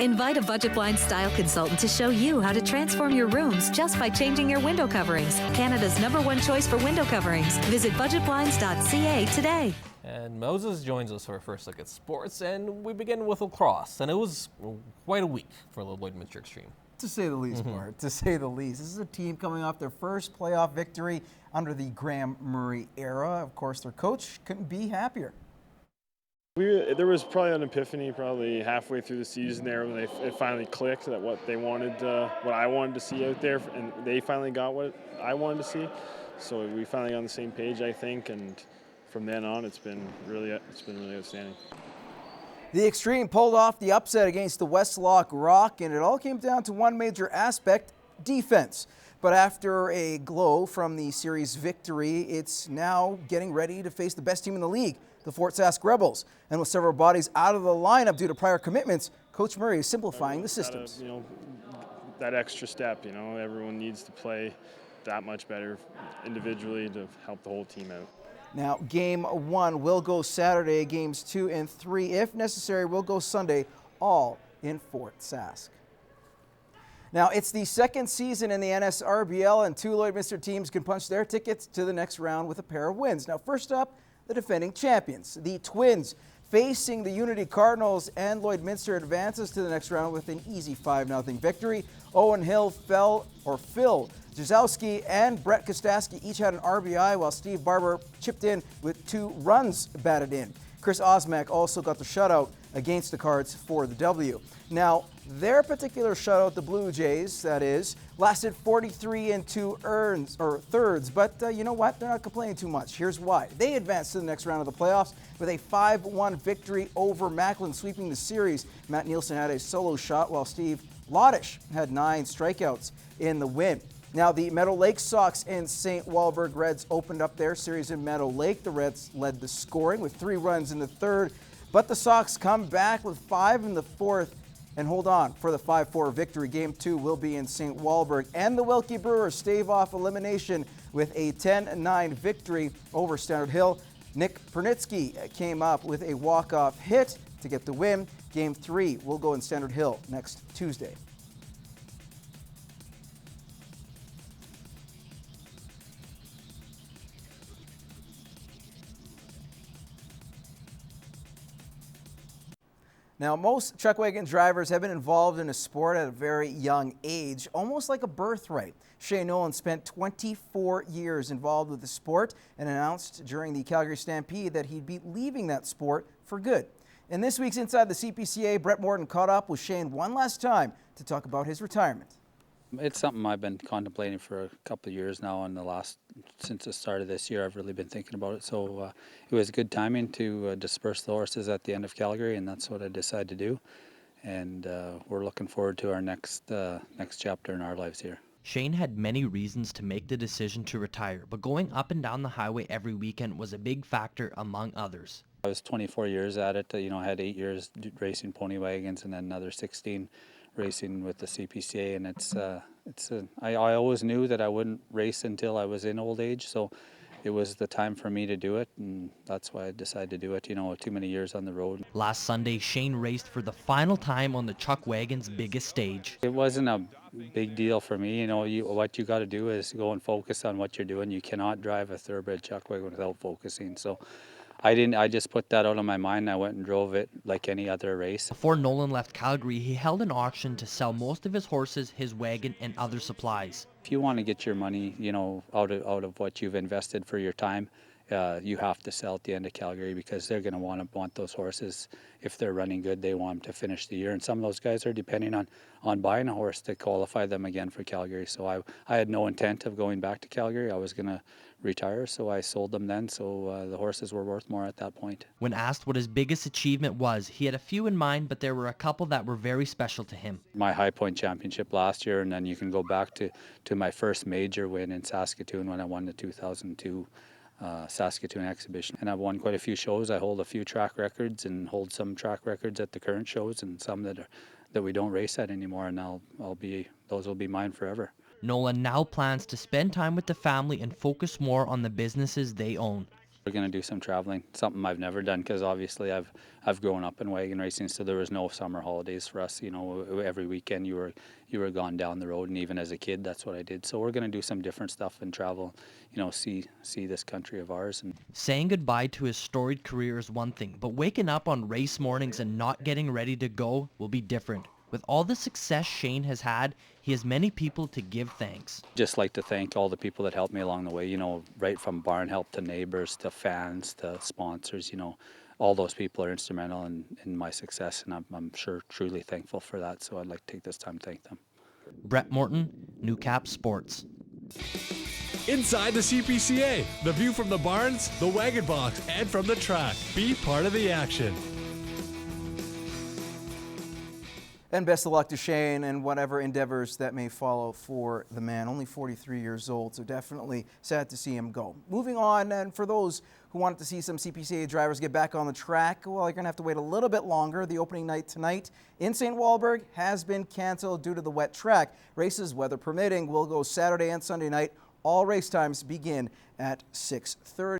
Invite a Budget Blinds style consultant to show you how to transform your rooms just by changing your window coverings. Canada's #1 choice for window coverings. Visit budgetblinds.ca today. And Moses joins us for our first look at sports, and we begin with lacrosse. And it was quite a week for the Lloydminster Xtreme. To say the least, Bart, to say the least. This is a team coming off their first playoff victory under the Graham Murray era. Of course, their coach couldn't be happier. There was probably an epiphany probably halfway through the season there when it finally clicked that what they wanted, what I wanted to see out there, and they finally got what I wanted to see. So we finally got on the same page, I think, and from then on it's been really outstanding. The Xtreme pulled off the upset against the Westlock Rock, and it all came down to one major aspect: defense. But after a glow from the series victory, it's now getting ready to face the best team in the league, the Fort Sask Rebels. And with several bodies out of the lineup due to prior commitments, Coach Murray is simplifying the systems. That extra step, everyone needs to play that much better individually to help the whole team out. Now, game 1 will go Saturday. Games 2 and 3, if necessary, will go Sunday, all in Fort Sask. Now, it's the second season in the NSRBL, and 2 Lloydminster teams can punch their tickets to the next round with a pair of wins. Now, first up, the defending champions, the Twins, facing the Unity Cardinals, and Lloydminster advances to the next round with an easy 5-0 victory. Owen Hill, Phil Jazowski, and Brett Kostasky each had an RBI, while Steve Barber chipped in with 2 runs batted in. Chris Osmak also got the shutout against the Cards for the W. Now, their particular shutout, the Blue Jays, that is, lasted 43 thirds, but you know what? They're not complaining too much. Here's why. They advanced to the next round of the playoffs with a 5-1 victory over Macklin, sweeping the series. Matt Nielsen had a solo shot, while Steve Lodish had 9 strikeouts in the win. Now, the Meadow Lake Sox and St. WALBURG Reds opened up their series in Meadow Lake. The Reds led the scoring with 3 runs in the third, but the Sox come back with 5 in the fourth and hold on for the 5-4 victory. Game 2 will be in St. WALBURG, and the Wilkie Brewers stave off elimination with a 10-9 victory over Standard Hill. Nick Pernitsky came up with a walk-off hit to get the win. Game 3 will go in Standard Hill next Tuesday. Now, most truck wagon drivers have been involved in a sport at a very young age, almost like a birthright. Shane Nolan spent 24 years involved with the sport and announced during the Calgary Stampede that he'd be leaving that sport for good. In this week's Inside the CPCA, Brett Morton caught up with Shane one last time to talk about his retirement. It's something I've been contemplating for a couple of years now, and since the start of this year I've really been thinking about it. So it was good timing to disperse the horses at the end of Calgary, and that's what I decided to do. And we're looking forward to our next chapter in our lives here. Shane had many reasons to make the decision to retire, but going up and down the highway every weekend was a big factor among others. I was 24 years at it. I had 8 years racing pony wagons and then another 16 racing with the CPCA, and I always knew that I wouldn't race until I was in old age, so it was the time for me to do it, and that's why I decided to do it. Too many years on the road. Last Sunday, Shane raced for the final time on the Chuck Wagon's biggest stage. It wasn't a big deal for me. What you got to do is go and focus on what you're doing. You cannot drive a thoroughbred Chuck Wagon without focusing. So I just put that out of my mind. I went and drove it like any other race. Before Nolan left Calgary, he held an auction to sell most of his horses, his wagon, and other supplies. If you want to get your money, out of what you've invested for your time, you have to sell at the end of Calgary, because they're going to want those horses. If they're running good, they want them to finish the year. And some of those guys are depending on buying a horse to qualify them again for Calgary. So I had no intent of going back to Calgary. I was going to retire, so I sold them then. So the horses were worth more at that point. When asked what his biggest achievement was, he had a few in mind, but there were a couple that were very special to him. My High Point Championship last year, and then you can go back to my first major win in Saskatoon when I won the 2002 Saskatoon exhibition. And I've won quite a few shows. I hold a few track records and hold some track records at the current shows, and some that we don't race at anymore, and those will be mine forever. Nolan now plans to spend time with the family and focus more on the businesses they own. We're going to do some traveling, something I've never done because obviously I've grown up in wagon racing, so there was no summer holidays for us. You know, every weekend you were gone down the road, and even as a kid, that's what I did. So we're going to do some different stuff and travel, you know, see this country of ours. And saying goodbye to his storied career is one thing, but waking up on race mornings and not getting ready to go will be different. With all the success Shane has had, he has many people to give thanks. just like to thank all the people that helped me along the way, you know, right from barn help to neighbors to fans to sponsors, you know, all those people are instrumental in my success, and I'm sure truly thankful for that. So I'd like to take this time to thank them. Brett Morton, Newcap Sports. Inside the CPCA, the view from the barns, the wagon box, and from the track. Be part of the action. And best of luck to Shane and whatever endeavors that may follow for the man. Only 43 years old, so definitely sad to see him go. Moving on, and for those who wanted to see some CPCA drivers get back on the track, well, you're going to have to wait a little bit longer. The opening night tonight in St. Walburg has been canceled due to the wet track. Races, weather permitting, will go Saturday and Sunday night. All race times begin at 6:30.